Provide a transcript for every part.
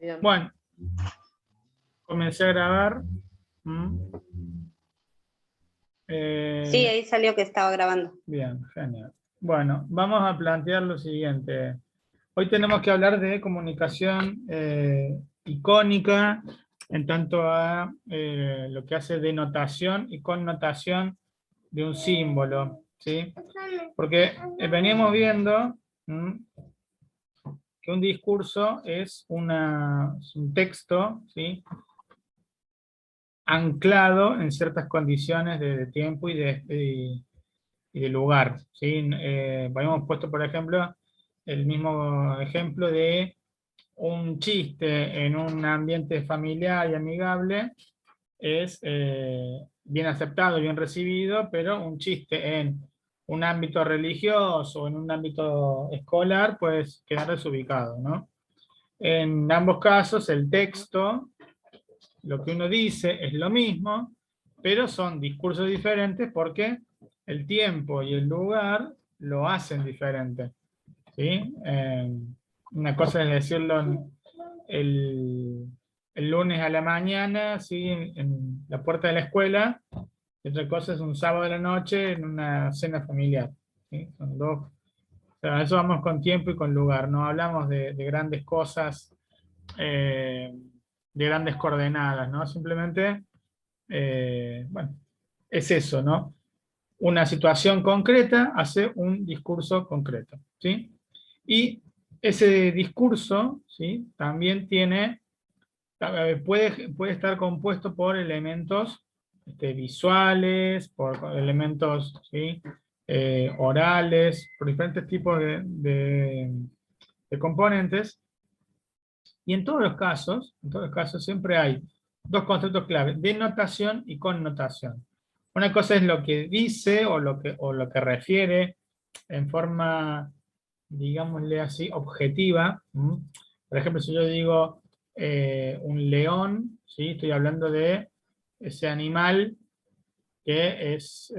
Bien. Bueno, comencé a grabar. ¿Mm? Sí, ahí salió que estaba grabando. Bien, genial. Bueno, vamos a plantear lo siguiente. Hoy tenemos que hablar de comunicación icónica en tanto a lo que hace denotación y connotación de un símbolo, ¿sí? Porque veníamos viendo que un discurso es un texto, ¿sí?, anclado en ciertas condiciones de tiempo y de lugar, ¿sí? Habíamos puesto, por ejemplo, el mismo ejemplo de un chiste en un ambiente familiar y amigable es bien aceptado, bien recibido, pero un chiste en un ámbito religioso o en un ámbito escolar, pues queda desubicado, ¿no? En ambos casos, el texto, lo que uno dice es lo mismo, pero son discursos diferentes porque el tiempo y el lugar lo hacen diferente, ¿sí? Una cosa es decirlo el, el lunes a la mañana, ¿sí?, en la puerta de la escuela, y otra cosa es un sábado de la noche en una cena familiar, ¿sí? Son dos. O sea, eso vamos con tiempo y con lugar, no hablamos de grandes cosas, de grandes coordenadas, ¿no? Simplemente, bueno, es eso, ¿no? Una situación concreta hace un discurso concreto, ¿sí? Y ese discurso, ¿sí?, también puede estar compuesto por elementos visuales, por elementos, ¿sí?, orales, por diferentes tipos de componentes. Y en todos los casos siempre hay dos conceptos clave: denotación y connotación. Una cosa es lo que dice o lo que refiere en forma, digámosle así, objetiva. Por ejemplo, si yo digo un león, ¿sí?, estoy hablando de ese animal que es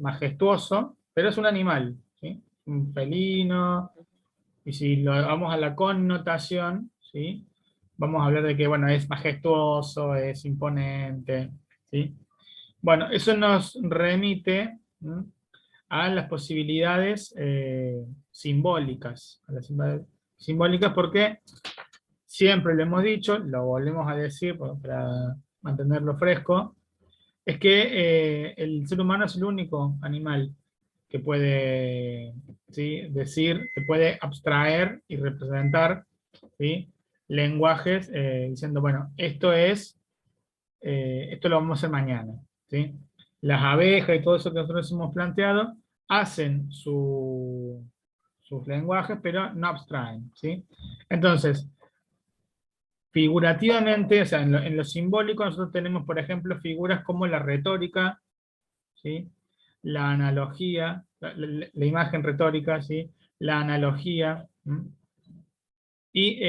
majestuoso, pero es un animal, ¿sí?, un felino. Y si lo vamos a la connotación, ¿sí?, vamos a hablar de que, bueno, es majestuoso, es imponente, ¿sí? Bueno, eso nos remite a las posibilidades simbólicas. A las simbólicas porque siempre lo hemos dicho, lo volvemos a decir para mantenerlo fresco, es que el ser humano es el único animal que puede, ¿sí?, decir, que puede abstraer y representar, ¿sí?, lenguajes diciendo, bueno, esto lo vamos a hacer mañana, ¿sí? Las abejas y todo eso que nosotros hemos planteado hacen sus lenguajes, pero no abstraen, ¿sí? Entonces, figurativamente, o sea, en lo simbólico, nosotros tenemos, por ejemplo, figuras como la retórica, ¿sí?, la analogía, la imagen retórica, ¿sí?, la analogía, y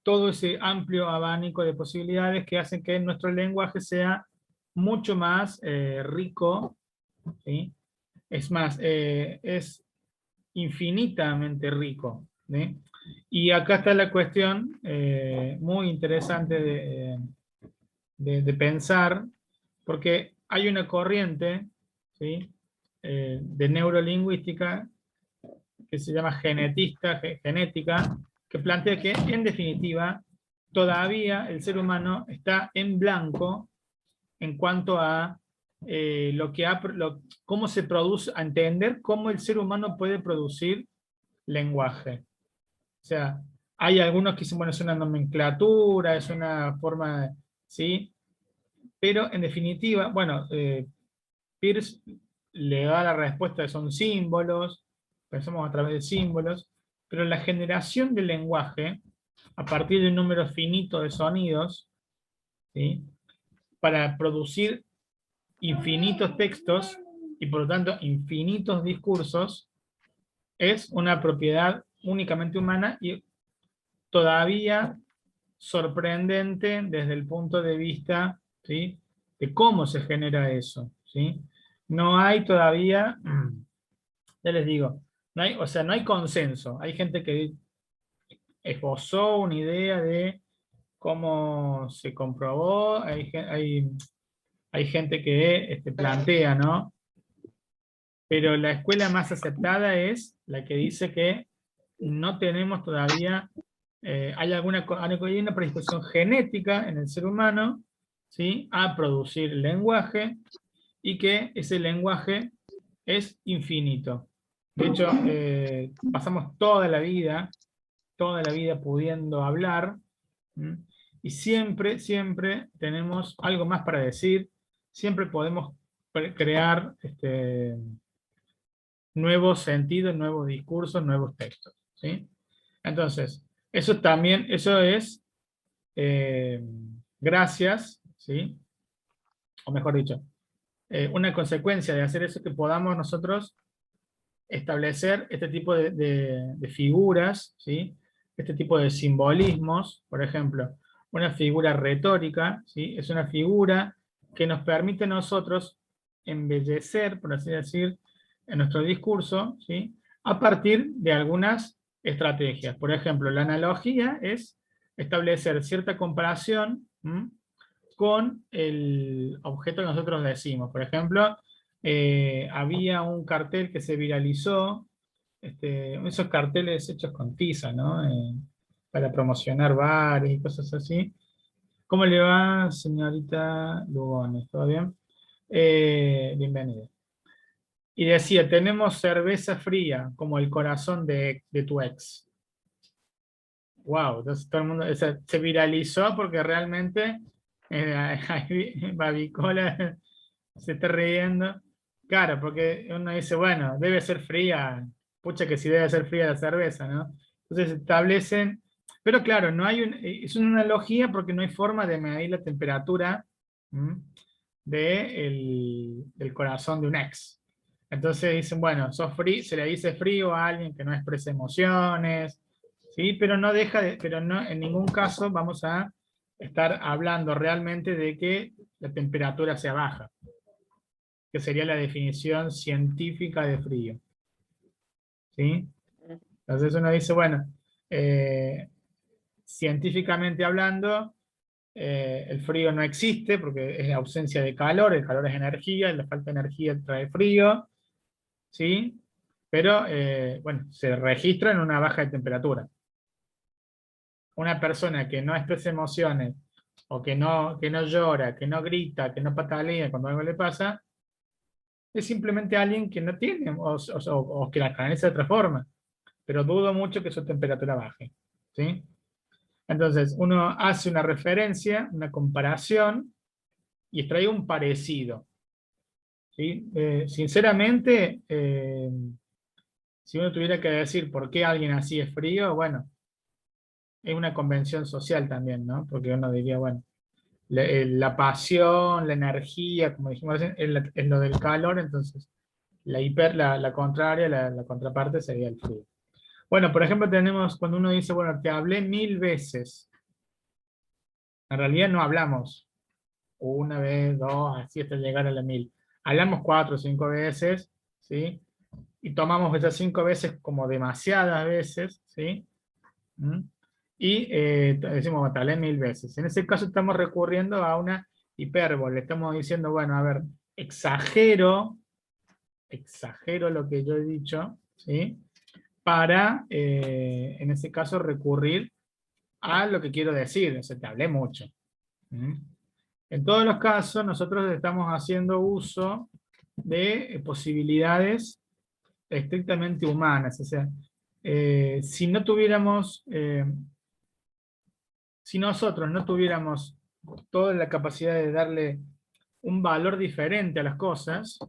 todo ese amplio abanico de posibilidades que hacen que nuestro lenguaje sea mucho más rico, ¿sí? Es más, es infinitamente rico, ¿sí? Y acá está la cuestión muy interesante de pensar, porque hay una corriente, ¿sí?, de neurolingüística que se llama genética, que plantea que, en definitiva, todavía el ser humano está en blanco en cuanto a cómo se produce, a entender cómo el ser humano puede producir lenguaje. O sea, hay algunos que dicen, bueno, es una nomenclatura, es una forma, ¿sí? Pero en definitiva, bueno, Peirce le da la respuesta que son símbolos, pensamos a través de símbolos, pero la generación del lenguaje, a partir de un número finito de sonidos, ¿sí?, para producir infinitos textos y por lo tanto infinitos discursos, es una propiedad únicamente humana y todavía sorprendente desde el punto de vista, ¿sí?, de cómo se genera eso, ¿sí? No hay todavía, ya les digo, o no hay consenso. Hay gente que esbozó una idea de cómo se comprobó, hay gente que plantea, ¿no? Pero la escuela más aceptada es la que dice que no tenemos todavía, hay una predisposición genética en el ser humano, ¿sí?, a producir lenguaje, y que ese lenguaje es infinito. De hecho, pasamos toda la vida pudiendo hablar, ¿m? Y siempre, siempre tenemos algo más para decir, siempre podemos crear nuevos sentidos, nuevos discursos, nuevos textos, ¿sí? Entonces, eso también, eso es gracias, ¿sí?, o mejor dicho, una consecuencia de hacer eso, que podamos nosotros establecer este tipo de figuras, ¿sí?, este tipo de simbolismos. Por ejemplo, una figura retórica, ¿sí?, es una figura que nos permite a nosotros embellecer, por así decir, en nuestro discurso, ¿sí?, a partir de algunas estrategias. Por ejemplo, la analogía es establecer cierta comparación con el objeto que nosotros decimos. Por ejemplo, había un cartel que se viralizó, esos carteles hechos con tiza, ¿no? Para promocionar bares y cosas así. ¿Cómo le va, señorita Lugones? ¿Todo bien? Bienvenida. Y decía, tenemos cerveza fría, como el corazón de tu ex. Wow, entonces todo el mundo, o sea, se viralizó porque realmente Babicola se está riendo. Claro, porque uno dice, bueno, debe ser fría, pucha que sí debe ser fría la cerveza, ¿no? Entonces se establecen, pero claro, no hay es una analogía porque no hay forma de medir la temperatura del corazón de un ex. Entonces dicen, bueno, sos frío, se le dice frío a alguien que no expresa emociones, ¿sí? Pero no deja pero no, en ningún caso vamos a estar hablando realmente de que la temperatura sea baja, que sería la definición científica de frío, ¿sí? Entonces uno dice, bueno, científicamente hablando, el frío no existe porque es la ausencia de calor, el calor es energía, la falta de energía trae frío, ¿sí? Pero, bueno, se registra en una baja de temperatura. Una persona que no expresa emociones, o que no llora, que no grita, que no patalea cuando algo le pasa, es simplemente alguien que no tiene, o que la canaliza de otra forma, pero dudo mucho que su temperatura baje, ¿sí? Entonces, uno hace una referencia, una comparación, y extrae un parecido, ¿sí? Sinceramente, si uno tuviera que decir por qué alguien así es frío, bueno, es una convención social también, ¿no? Porque uno diría, bueno, la pasión, la energía, como dijimos, es lo del calor, entonces la contraria, la contraparte sería el frío. Bueno, por ejemplo, tenemos cuando uno dice, bueno, te hablé 1000 veces. En realidad no hablamos una vez, dos, así hasta llegar a la 1000. Hablamos 4 o 5 veces, ¿sí? Y tomamos esas 5 veces como demasiadas veces, ¿sí? Y decimos, bueno, te hablé 1000 veces. En ese caso estamos recurriendo a una hipérbole. Estamos diciendo, bueno, a ver, exagero lo que yo he dicho, ¿sí?, para, en ese caso, recurrir a lo que quiero decir. O sea, te hablé mucho. En todos los casos, nosotros estamos haciendo uso de posibilidades estrictamente humanas. O sea, si no tuviéramos, si nosotros no tuviéramos toda la capacidad de darle un valor diferente a las cosas,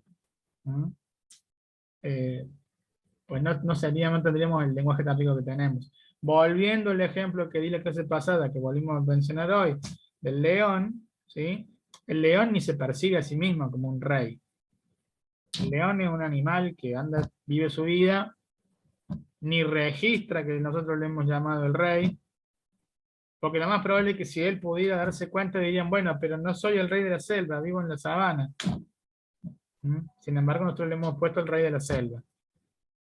pues no tendríamos el lenguaje tan rico que tenemos. Volviendo al ejemplo que di la clase pasada, que volvimos a mencionar hoy, del león, ¿sí? El león ni se percibe a sí mismo como un rey. El león es un animal que vive su vida, ni registra que nosotros le hemos llamado el rey, porque lo más probable es que si él pudiera darse cuenta dirían, bueno, pero no soy el rey de la selva, vivo en la sabana. Sin embargo, nosotros le hemos puesto el rey de la selva.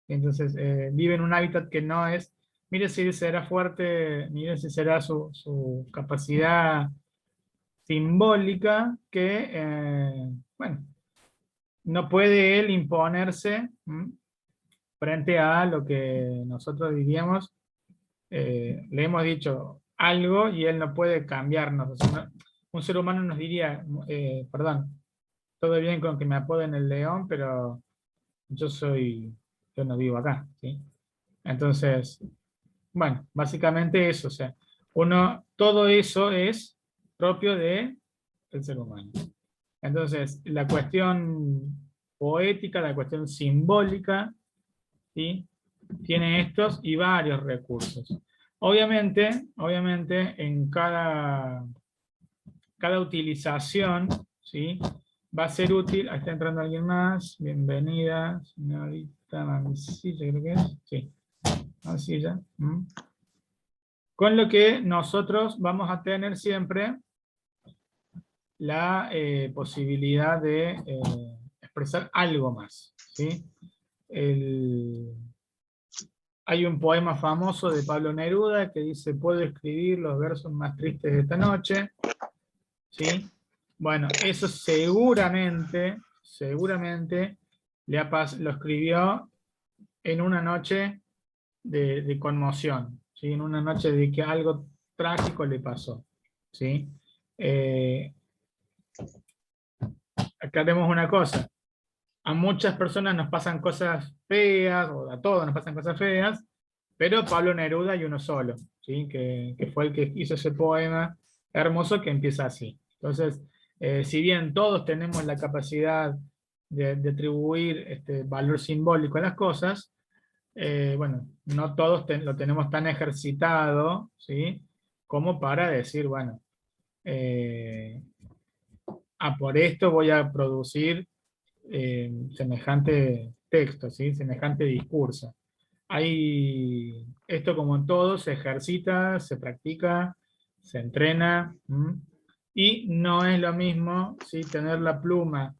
Entonces, vive en un hábitat que no es... mire si será fuerte, mire si será su capacidad simbólica que, bueno, no puede él imponerse frente a lo que nosotros diríamos, le hemos dicho algo y él no puede cambiarnos. O sea, un ser humano nos diría, perdón, todo bien con que me apoden el león, pero yo no vivo acá, ¿sí? Entonces, bueno, básicamente eso, o sea, todo eso es propio del ser humano. Entonces, la cuestión poética, la cuestión simbólica, ¿sí? Tiene estos y varios recursos. Obviamente, en cada utilización, ¿sí? Va a ser útil. Ahí está entrando alguien más. Bienvenida, señorita Mancilla, creo que es. Sí, Mancilla. Con lo que nosotros vamos a tener siempre la posibilidad de expresar algo más, ¿sí? Hay un poema famoso de Pablo Neruda que dice: puedo escribir los versos más tristes de esta noche, ¿sí? Bueno, eso seguramente lo escribió en una noche de conmoción, ¿sí? En una noche de que algo trágico le pasó, ¿sí? Aclaremos una cosa: a muchas personas nos pasan cosas feas, o a todos nos pasan cosas feas, pero Pablo Neruda hay uno solo, ¿sí? Que fue el que hizo ese poema hermoso que empieza así. Entonces, si bien todos tenemos la capacidad de atribuir este valor simbólico a las cosas, bueno, no todos lo tenemos tan ejercitado, ¿sí? Como para decir, bueno, por esto voy a producir semejante texto, ¿sí? Semejante discurso. Esto, como en todo, se ejercita, se practica, se entrena, y no es lo mismo, ¿sí? Tener la pluma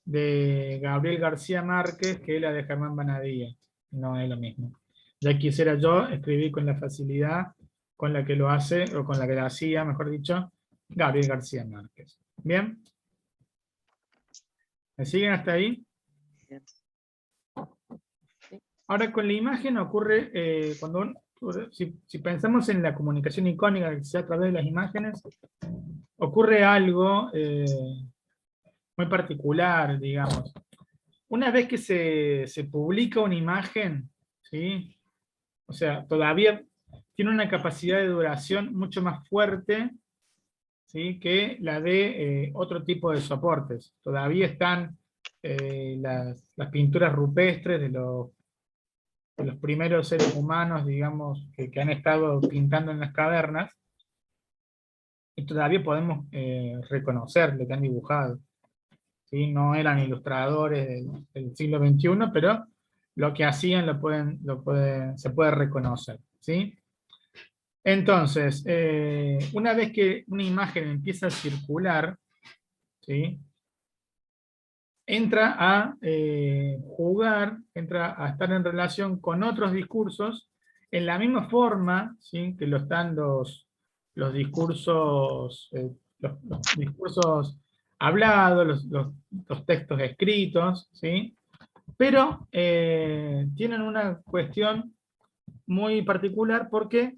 de Gabriel García Márquez que la de Germán Banadilla. No es lo mismo. Ya quisiera yo escribir con la facilidad con la que lo hace, o con la que lo hacía, mejor dicho, Gabriel García Márquez. ¿Bien? ¿Me siguen hasta ahí? Ahora, con la imagen ocurre, si pensamos en la comunicación icónica que se da a través de las imágenes, ocurre algo muy particular, digamos. Una vez que se publica una imagen, ¿sí? O sea, todavía tiene una capacidad de duración mucho más fuerte, ¿sí? Que la de otro tipo de soportes. Todavía están las pinturas rupestres de los primeros seres humanos, digamos, que han estado pintando en las cavernas, y todavía podemos reconocer lo que han dibujado, ¿sí? No eran ilustradores del siglo XXI, pero lo que hacían se puede reconocer, ¿sí? Entonces, una vez que una imagen empieza a circular, ¿sí? Entra a jugar, entra a estar en relación con otros discursos en la misma forma, ¿sí? Que lo están los discursos, los discursos hablados, los textos escritos, ¿sí? Pero tienen una cuestión muy particular porque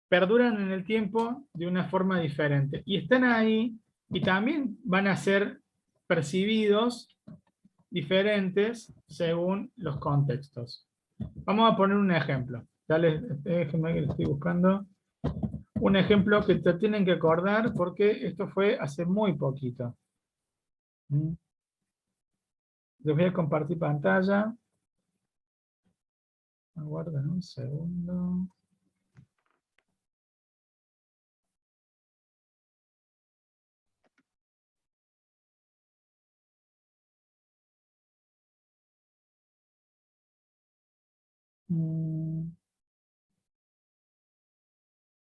perduran en el tiempo de una forma diferente. Y están ahí y también van a ser percibidos diferentes según los contextos. Vamos a poner un ejemplo. Déjenme que lo estoy buscando. Un ejemplo que te tienen que acordar porque esto fue hace muy poquito. Les voy a compartir pantalla. Aguarden un segundo.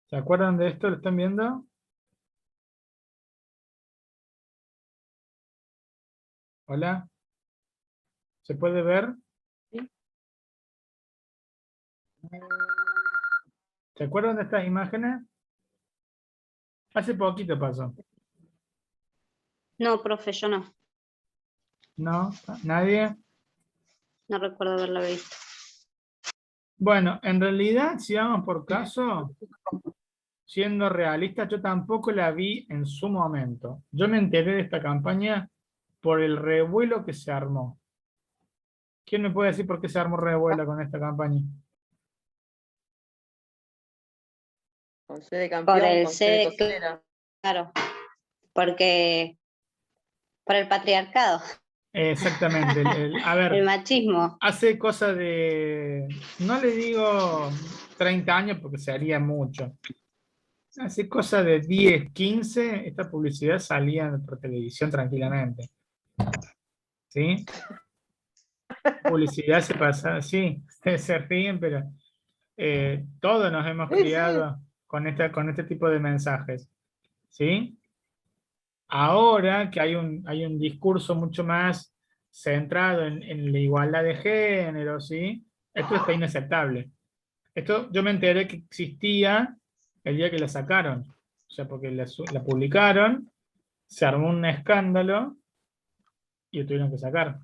¿Se acuerdan de esto? ¿Lo están viendo? Hola. ¿Se puede ver? ¿Se acuerdan de estas imágenes? Hace poquito pasó. No, profe, yo no. ¿No? ¿Nadie? No recuerdo haberla visto. Bueno, en realidad, si vamos por caso, siendo realista, yo tampoco la vi en su momento. Yo me enteré de esta campaña por el revuelo que se armó. ¿Quién me puede decir por qué se armó revuelo con esta campaña? Con C de Por campeón, el con C de C, cocinera. claro. Porque por el patriarcado, Exactamente. A ver, el machismo. hace cosa de, no le digo 30 años porque se haría mucho. Hace cosa de 10, 15, esta publicidad salía por televisión tranquilamente. ¿Sí? Publicidad se pasa, sí, ustedes se ríen, pero todos nos hemos Sí, sí. criado con este tipo de mensajes. ¿Sí? Ahora que hay un discurso mucho más centrado en la igualdad de género, ¿sí? Esto está inaceptable. Esto yo me enteré que existía el día que la sacaron. O sea, porque la publicaron, se armó un escándalo y lo tuvieron que sacar.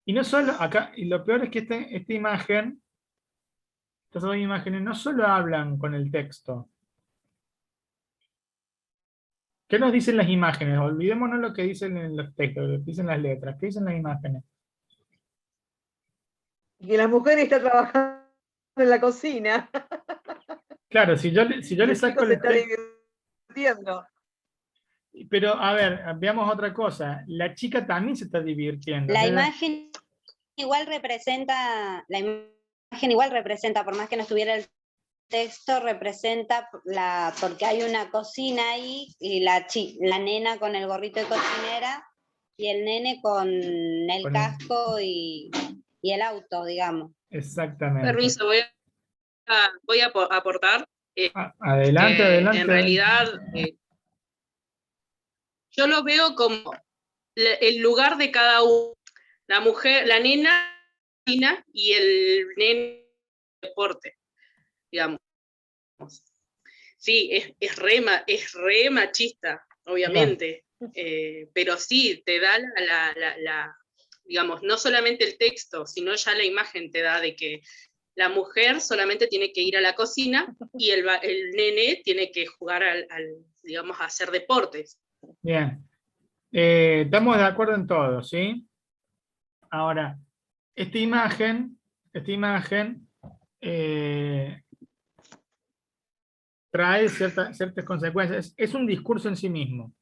Y no solo acá, y lo peor es que esta imagen, estas dos imágenes no solo hablan con el texto. ¿Qué nos dicen las imágenes? Olvidémonos lo que dicen en los textos, lo que dicen las letras. ¿Qué dicen las imágenes? Y que la mujer está trabajando en la cocina. Claro, si yo le Y el saco chico se el está texto. divirtiendo. Pero, a ver, veamos otra cosa. La chica también se está divirtiendo. La O sea, imagen igual representa, por más que no estuviera el texto, representa porque hay una cocina ahí y la nena con el gorrito de cocinera y el nene con el Con el- casco y el auto, digamos. exactamente. Permiso, voy a aportar. Adelante, adelante. En realidad, yo lo veo como el lugar de cada uno. La mujer, la nena y el nene deporte, digamos. Sí, es re machista, obviamente, pero sí, te da digamos, no solamente el texto, sino ya la imagen te da de que la mujer solamente tiene que ir a la cocina y el nene tiene que jugar digamos, a hacer deportes. Bien. Estamos de acuerdo en todo, ¿sí? Ahora, esta imagen trae ciertas consecuencias. Es un discurso en sí mismo,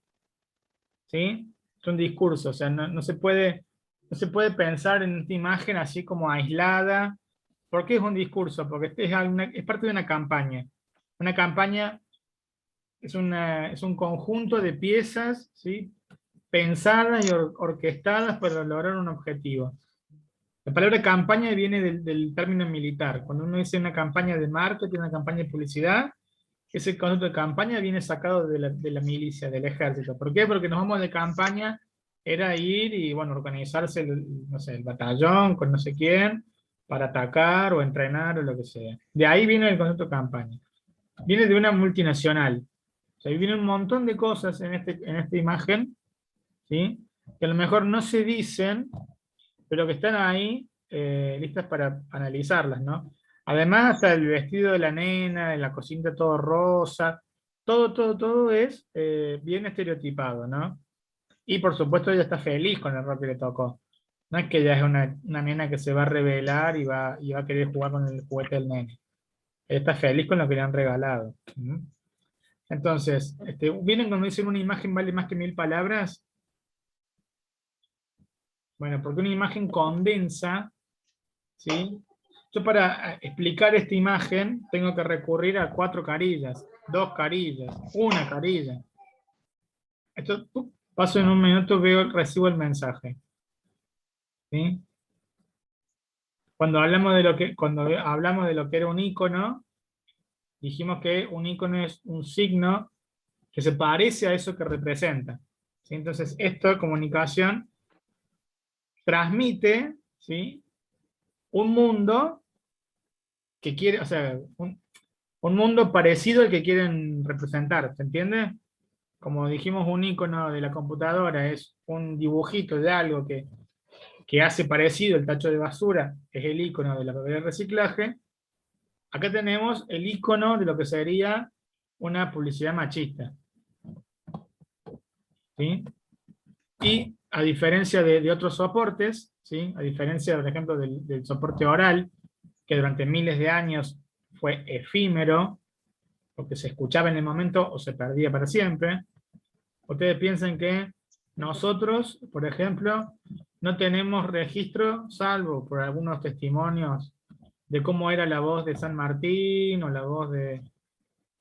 ¿sí? Es un discurso, o sea, no se puede pensar en esta imagen así como aislada. ¿Por qué es un discurso? Porque es parte de una campaña. Una campaña es un conjunto de piezas, ¿sí? Pensadas y orquestadas para lograr un objetivo. La palabra campaña viene del término militar. Cuando uno dice una campaña de marketing, una campaña de publicidad, ese concepto de campaña viene sacado de la milicia, del ejército. ¿Por qué? Porque nos vamos de campaña, era ir y, bueno, organizarse, no sé, el batallón con no sé quién, para atacar o entrenar o lo que sea. De ahí viene el concepto de campaña. Viene de una multinacional. O sea, ahí viene un montón de cosas en esta imagen, ¿sí? Que a lo mejor no se dicen, pero que están ahí listas para analizarlas, ¿no? Además, hasta el vestido de la nena, en la cocina todo rosa, todo es bien estereotipado, ¿no? Y por supuesto ella está feliz con el rol que le tocó. No es que ella es una nena que se va a rebelar y va a querer jugar con el juguete del nene. Ella está feliz con lo que le han regalado. ¿Mm? Entonces, ¿vienen cuando dicen una imagen vale más que 1000 palabras? Bueno, porque una imagen condensa, ¿sí? Yo para explicar esta imagen tengo que recurrir a 4 carillas, 2 carillas, 1 carilla. Esto paso en un minuto, recibo el mensaje. ¿Sí? Cuando hablamos de lo que era un icono, dijimos que un icono es un signo que se parece a eso que representa. ¿Sí? Entonces, esto, comunicación, transmite, ¿sí? un mundo que quiere, o sea, un mundo parecido al que quieren representar, ¿se entiende? Como dijimos, un icono de la computadora es un dibujito de algo que hace parecido el tacho de basura, es el icono de la papel de reciclaje. Acá tenemos el icono de lo que sería una publicidad machista. ¿Sí? Y a diferencia de otros soportes, ¿sí? A diferencia, por ejemplo, del soporte oral, que durante miles de años fue efímero, porque se escuchaba en el momento o se perdía para siempre, ustedes piensan que nosotros, por ejemplo, no tenemos registro, salvo por algunos testimonios de cómo era la voz de San Martín, o la voz de...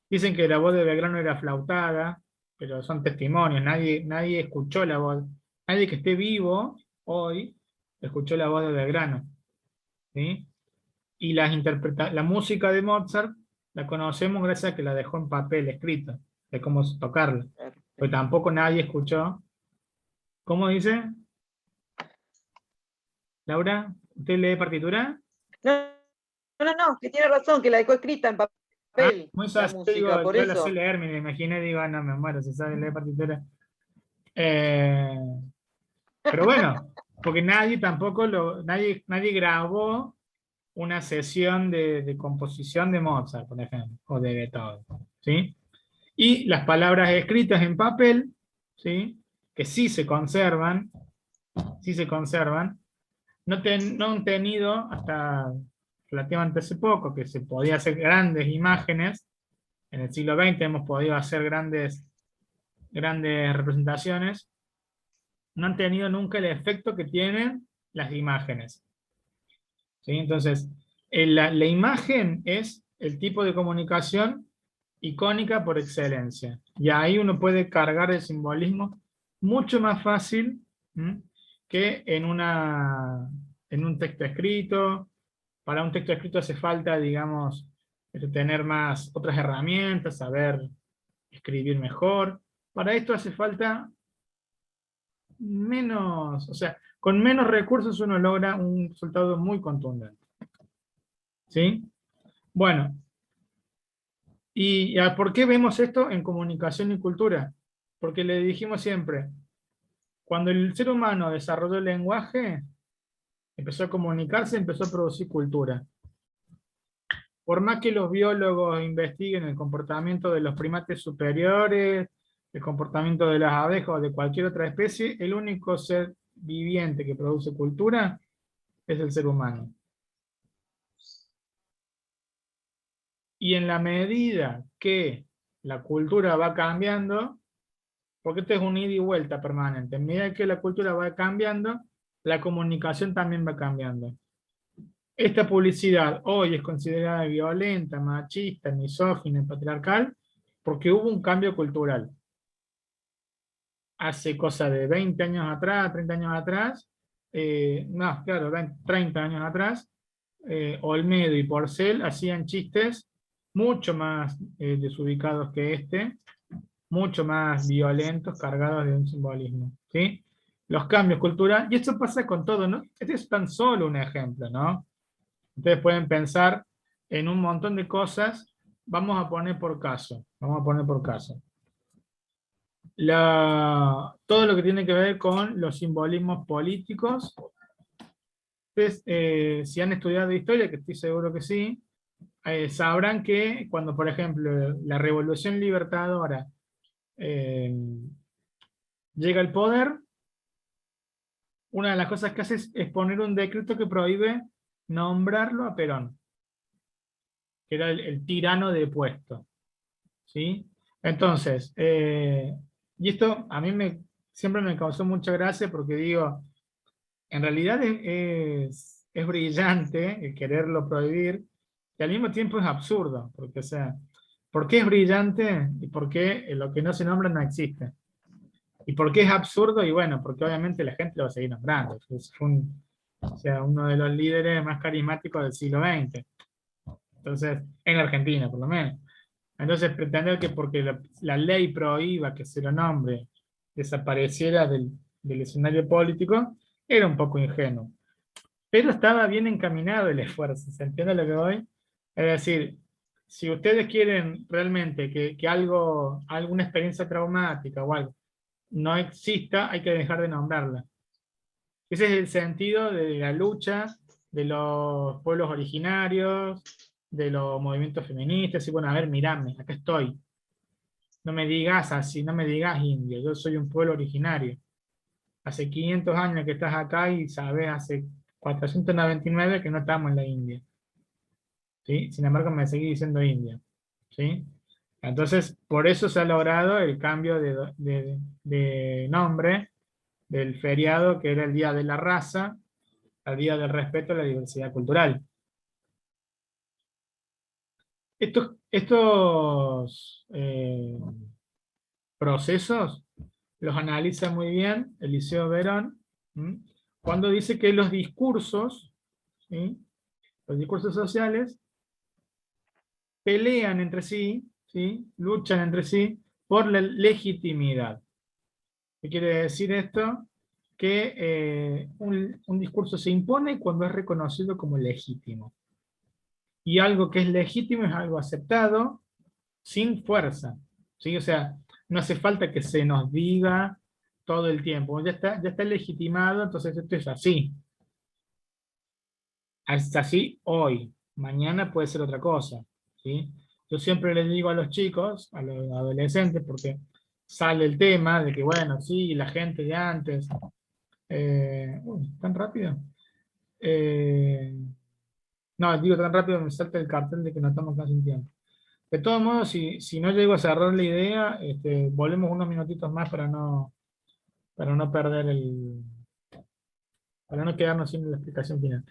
Dicen que la voz de Belgrano era flautada, pero son testimonios, nadie escuchó la voz, nadie que esté vivo hoy escuchó la voz de Belgrano. ¿Sí? Y la música de Mozart la conocemos gracias a que la dejó en papel escrita, de cómo tocarla. Pero tampoco nadie escuchó. ¿Cómo dice? Laura, ¿usted lee partitura? No, que tiene razón, que la dejó escrita en papel, Muy la fácil, música, digo, por yo la sé eso. leer, me imaginé, digo, no, me muero, se sabe leer partitura. Pero bueno, porque nadie tampoco nadie grabó una sesión de composición de Mozart, por ejemplo, o de Beethoven, ¿sí? Y las palabras escritas en papel, ¿sí? Que sí se conservan, no han tenido hasta relativamente hace poco, que se podía hacer grandes imágenes. En el siglo XX hemos podido hacer grandes representaciones. No han tenido nunca el efecto que tienen las imágenes. ¿Sí? Entonces, la imagen es el tipo de comunicación icónica por excelencia. Y ahí uno puede cargar el simbolismo mucho más fácil, ¿m?, que en un texto escrito. Para un texto escrito hace falta, digamos, tener más otras herramientas, saber escribir mejor. Para esto hace falta menos, o sea, con menos recursos uno logra un resultado muy contundente. ¿Sí? Bueno, ¿y por qué vemos esto en comunicación y cultura? Porque le dijimos siempre, cuando el ser humano desarrolló el lenguaje, empezó a comunicarse, empezó a producir cultura. Por más que los biólogos investiguen el comportamiento de los primates superiores, el comportamiento de las abejas o de cualquier otra especie, el único ser viviente que produce cultura es el ser humano. Y en la medida que la cultura va cambiando, porque esto es un ida y vuelta permanente, en medida que la cultura va cambiando, la comunicación también va cambiando. Esta publicidad hoy es considerada violenta, machista, misógina, patriarcal, porque hubo un cambio cultural. Hace cosa de 20 años atrás, 30 años atrás, 30 años atrás, Olmedo y Porcel hacían chistes mucho más desubicados que este, mucho más violentos, cargados de un simbolismo, ¿sí? Los cambios culturales, y esto pasa con todo, ¿no? Este es tan solo un ejemplo, ¿no? Ustedes pueden pensar en un montón de cosas, vamos a poner por caso. Todo lo que tiene que ver con los simbolismos políticos. Ustedes, si han estudiado historia, que estoy seguro que sí, sabrán que cuando, por ejemplo, la Revolución Libertadora llega al poder, una de las cosas que hace es poner un decreto que prohíbe nombrarlo a Perón, que era el tirano de puesto. ¿Sí? Entonces, y esto a mí siempre me causó mucha gracia porque digo, en realidad es brillante el quererlo prohibir, y al mismo tiempo es absurdo, porque, o sea, ¿por qué es brillante? Y por qué lo que no se nombra no existe. ¿Y por qué es absurdo? Y bueno, porque obviamente la gente lo va a seguir nombrando. O sea, uno de los líderes más carismáticos del siglo XX. Entonces, en Argentina, por lo menos. Entonces, pretender que porque la ley prohíba que se lo nombre desapareciera del escenario político, era un poco ingenuo. pero estaba bien encaminado el esfuerzo, ¿se entiende lo que voy? Es decir, si ustedes quieren realmente que algo, alguna experiencia traumática o algo no exista, hay que dejar de nombrarla. Ese es el sentido de la lucha de los pueblos originarios, de los movimientos feministas, y bueno, a ver, mirame, acá estoy. No me digas así, no me digas indio, yo soy un pueblo originario. Hace 500 años que estás acá y sabes, hace 499 que no estamos en la India. ¿Sí? Sin embargo, me seguí diciendo India. ¿Sí? Entonces, por eso se ha logrado el cambio de nombre del feriado, que era el Día de la Raza, al Día del Respeto a la Diversidad Cultural. Estos procesos los analiza muy bien Eliseo Verón, ¿sí? Cuando dice que los discursos, ¿sí? Los discursos sociales pelean entre sí, ¿sí? Luchan entre sí por la legitimidad. ¿Qué quiere decir esto? Que un discurso se impone cuando es reconocido como legítimo. Y algo que es legítimo es algo aceptado sin fuerza. ¿Sí? O sea, no hace falta que se nos diga todo el tiempo. Ya está legitimado, entonces esto es así. Es así hoy. Mañana puede ser otra cosa. ¿Sí? Yo siempre les digo a los chicos, a los adolescentes, porque sale el tema de que, bueno, sí, la gente de antes... ¿tan rápido? No, digo tan rápido, me salta el cartel de que no estamos casi en tiempo. De todos modos, si no llego a cerrar la idea, volvemos unos minutitos más para no perder para no quedarnos sin la explicación final.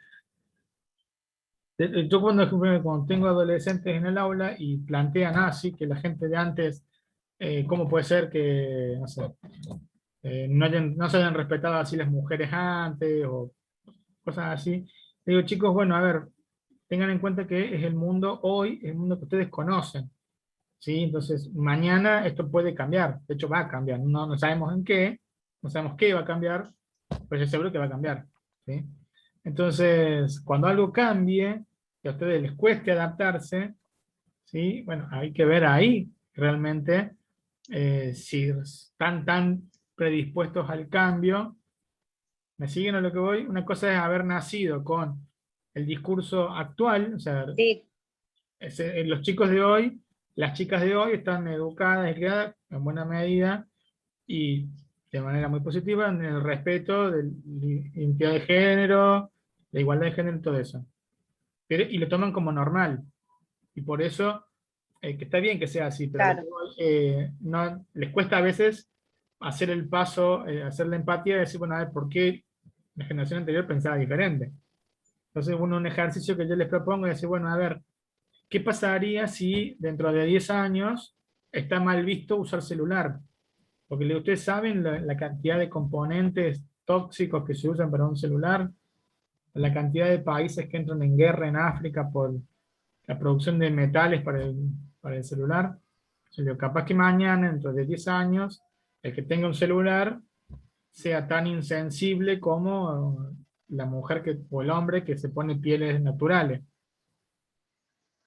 Yo cuando tengo adolescentes en el aula y plantean así, que la gente de antes, ¿cómo puede ser que, no sé, no se hayan respetado así las mujeres antes, o cosas así? Digo, chicos, bueno, a ver, tengan en cuenta que es el mundo hoy, el mundo que ustedes conocen. ¿Sí? Entonces, mañana esto puede cambiar, de hecho va a cambiar, no sabemos en qué, no sabemos qué va a cambiar, pero yo seguro que va a cambiar. ¿Sí? Entonces, cuando algo cambie, que a ustedes les cueste adaptarse, ¿sí? Bueno, hay que ver ahí realmente si están tan predispuestos al cambio. ¿Me siguen a lo que voy? Una cosa es haber nacido con el discurso actual, o sea, Sí, los chicos de hoy, las chicas de hoy están educadas y criadas en buena medida y de manera muy positiva en el respeto de la identidad de género, la igualdad de género y todo eso. Y lo toman como normal. Y por eso, que está bien que sea así, pero claro. no, les cuesta a veces hacer el paso, hacer la empatía y decir, bueno, a ver, ¿por qué la generación anterior pensaba diferente? Entonces, un ejercicio que yo les propongo es decir, bueno, a ver, ¿qué pasaría si dentro de 10 años está mal visto usar celular? Porque ustedes saben la cantidad de componentes tóxicos que se usan para un celular, la cantidad de países que entran en guerra en África por la producción de metales para el celular. O sea, capaz que mañana, dentro de 10 años, el que tenga un celular sea tan insensible como la mujer o el hombre que se pone pieles naturales,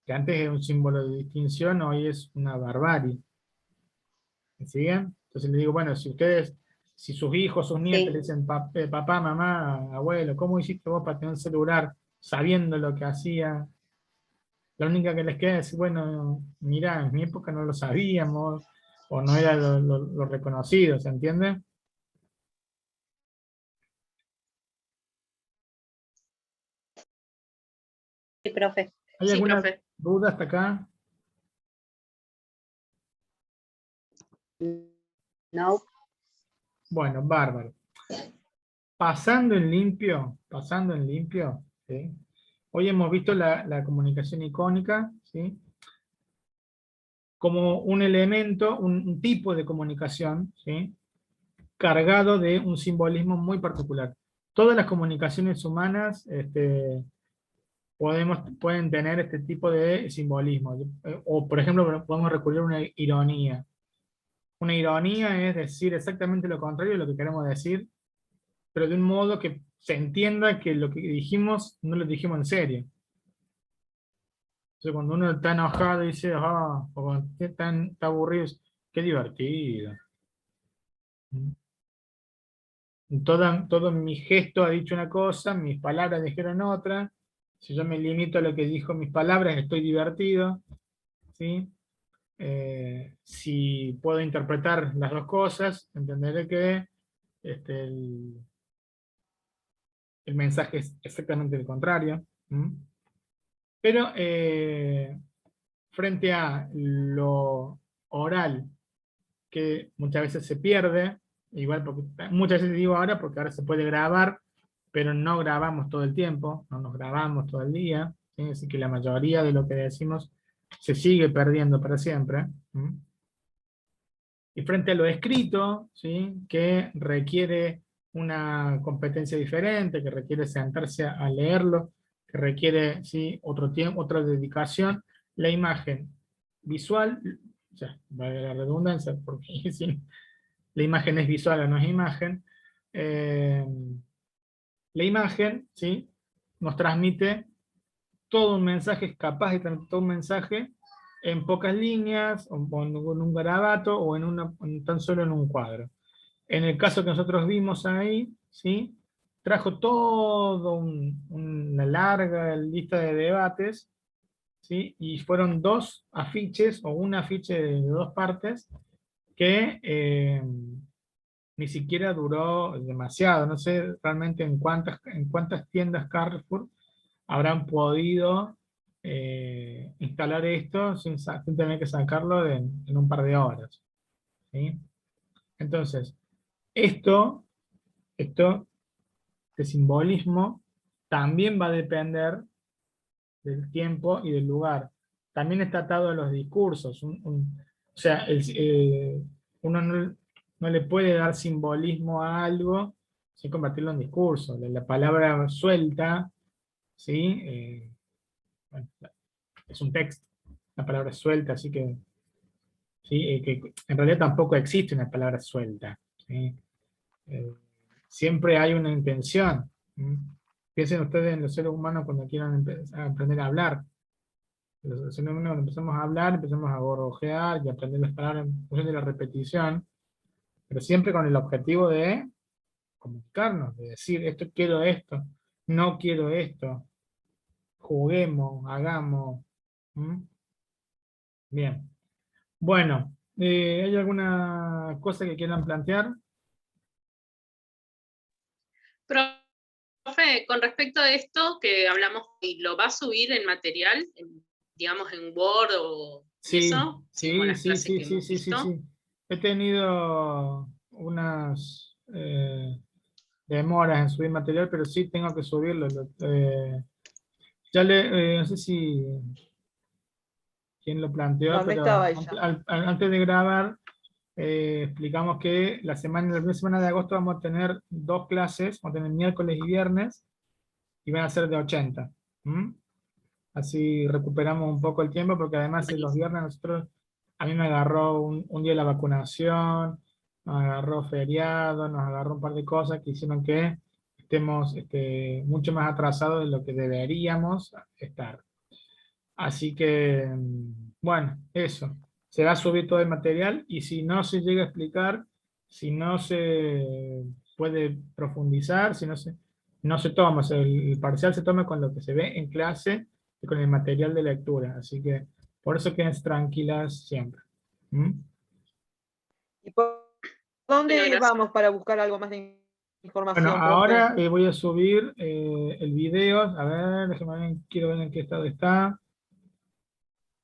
que antes era un símbolo de distinción, hoy es una barbarie. ¿Me siguen? Entonces le digo, bueno, si sus hijos, sus nietos Sí. le dicen, papá, mamá, abuelo, ¿cómo hiciste vos para tener un celular sabiendo lo que hacía? La única que les queda es, bueno, mira, en mi época no lo sabíamos, o no era lo reconocido, ¿se entiende? Sí, profe. ¿Hay Sí, alguna profe. duda hasta acá? No. Bueno, bárbaro. Pasando en limpio, ¿sí? Hoy hemos visto la comunicación icónica, ¿sí? Como un elemento, un tipo de comunicación, ¿sí? Cargado de un simbolismo muy particular. Todas las comunicaciones humanas pueden tener este tipo de simbolismo. O, por ejemplo, podemos recurrir a una ironía. Una ironía es decir exactamente lo contrario de lo que queremos decir, pero de un modo que se entienda que lo que dijimos no lo dijimos en serio. Entonces, cuando uno está enojado y dice, o cuando está aburrido, qué divertido. Todo mi gesto ha dicho una cosa, mis palabras dijeron otra. Si yo me limito a lo que dijo mis palabras, estoy divertido. ¿Sí? Si puedo interpretar las dos cosas, entenderé que el mensaje es exactamente el contrario. Pero frente a lo oral, que muchas veces se pierde, igual porque, muchas veces digo ahora porque ahora se puede grabar, pero no grabamos todo el tiempo, no nos grabamos todo el día, ¿sí? Así que la mayoría de lo que decimos se sigue perdiendo para siempre. Y frente a lo escrito, ¿sí? Que requiere una competencia diferente, que requiere sentarse a leerlo, que requiere, ¿sí? Otro tiempo, otra dedicación, la imagen visual, o sea, vale la redundancia, porque si la imagen es visual o no es imagen, la imagen, ¿sí? Nos transmite todo un mensaje, es capaz de transmitir todo un mensaje en pocas líneas, o en un garabato, o tan solo en un cuadro. En el caso que nosotros vimos ahí, ¿sí? Trajo todo una larga lista de debates, ¿sí? Y fueron dos afiches, o un afiche de dos partes, que ni siquiera duró demasiado. No sé realmente en cuántas tiendas Carrefour habrán podido instalar esto sin tener que sacarlo en un par de horas. ¿Sí? Entonces, este simbolismo también va a depender del tiempo y del lugar. También está atado a los discursos. O sea, uno no le puede dar simbolismo a algo sin convertirlo en discurso. La palabra suelta, ¿sí? Bueno, es un texto, la palabra suelta, así que, ¿sí? Que en realidad tampoco existe una palabra suelta. ¿Sí? Siempre hay una intención. ¿Sí? Piensen ustedes en los seres humanos cuando quieran aprender a hablar. Los seres humanos cuando empezamos a hablar, empezamos a gorrojear y a aprender las palabras en función de la repetición, pero siempre con el objetivo de comunicarnos, de decir, quiero esto, no quiero esto, juguemos, hagamos. Bien. Bueno, ¿hay alguna cosa que quieran plantear? Profe, con respecto a esto que hablamos, ¿lo va a subir en material, digamos en Word o Sí, eso? Como sí, las sí, clases sí, que sí, hemos sí, sí, visto. sí. He tenido unas demoras en subir material, pero sí tengo que subirlo. No sé si quién lo planteó, No, no pero estaba ella. antes de grabar explicamos que la primera semana de agosto vamos a tener dos clases, vamos a tener miércoles y viernes, y van a ser de 80. Así recuperamos un poco el tiempo, porque además los viernes a mí me agarró un día la vacunación, nos agarró feriado, nos agarró un par de cosas que hicieron que estemos mucho más atrasados de lo que deberíamos estar. Así que, bueno, eso. Se va a subir todo el material, y si no se llega a explicar, si no se puede profundizar, si no se toma, o sea, el parcial se toma con lo que se ve en clase y con el material de lectura. Así que por eso queden tranquilas siempre. ¿Y por Bueno, dónde gracias. vamos para buscar algo más de Bueno, información, profe? ahora voy a subir el video. A ver, déjame ver, quiero ver en qué estado está.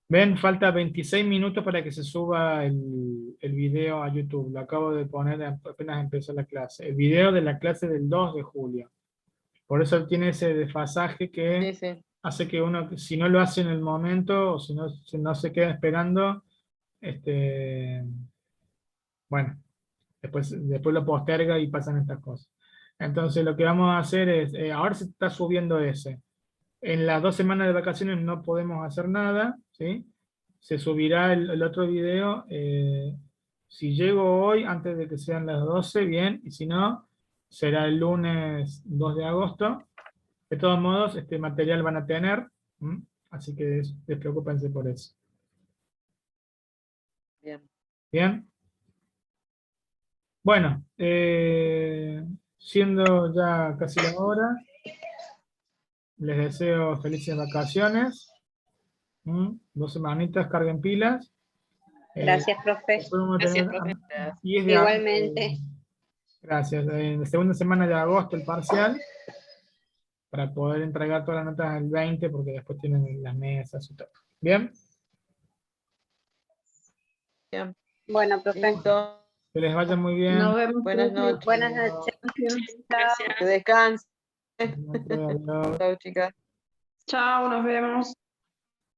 Ven, falta 26 minutos para que se suba el video a YouTube. Lo acabo de poner apenas empezó la clase. El video de la clase del 2 de julio. Por eso tiene ese desfasaje que Sí, sí. hace que uno, si no lo hace en el momento, o si no se queda esperando, bueno, después lo posterga y pasan estas cosas. Entonces lo que vamos a hacer es, ahora se está subiendo ese. En las 2 semanas de vacaciones no podemos hacer nada, ¿sí? Se subirá el otro video. Si llego hoy, antes de que sean las 12, bien, y si no, será el lunes 2 de agosto. De todos modos, este material van a tener, así que despreocúpense por eso. Bien. Bien. Bueno, siendo ya casi la hora, les deseo felices vacaciones. 2 semanitas, carguen pilas. Gracias, profe. Después vamos a Gracias, tener profe. 10 de Igualmente. gracias. En la segunda semana de agosto el parcial, para poder entregar todas las notas el 20, porque después tienen las mesas y todo. ¿Bien? Bien. Bueno, profe. Listo. Que les vaya muy bien. Nos vemos. Buenas profe. noches. Buenas noches. Gracias. Que descansen. Adiós. Chao, chicas. Chao, nos vemos.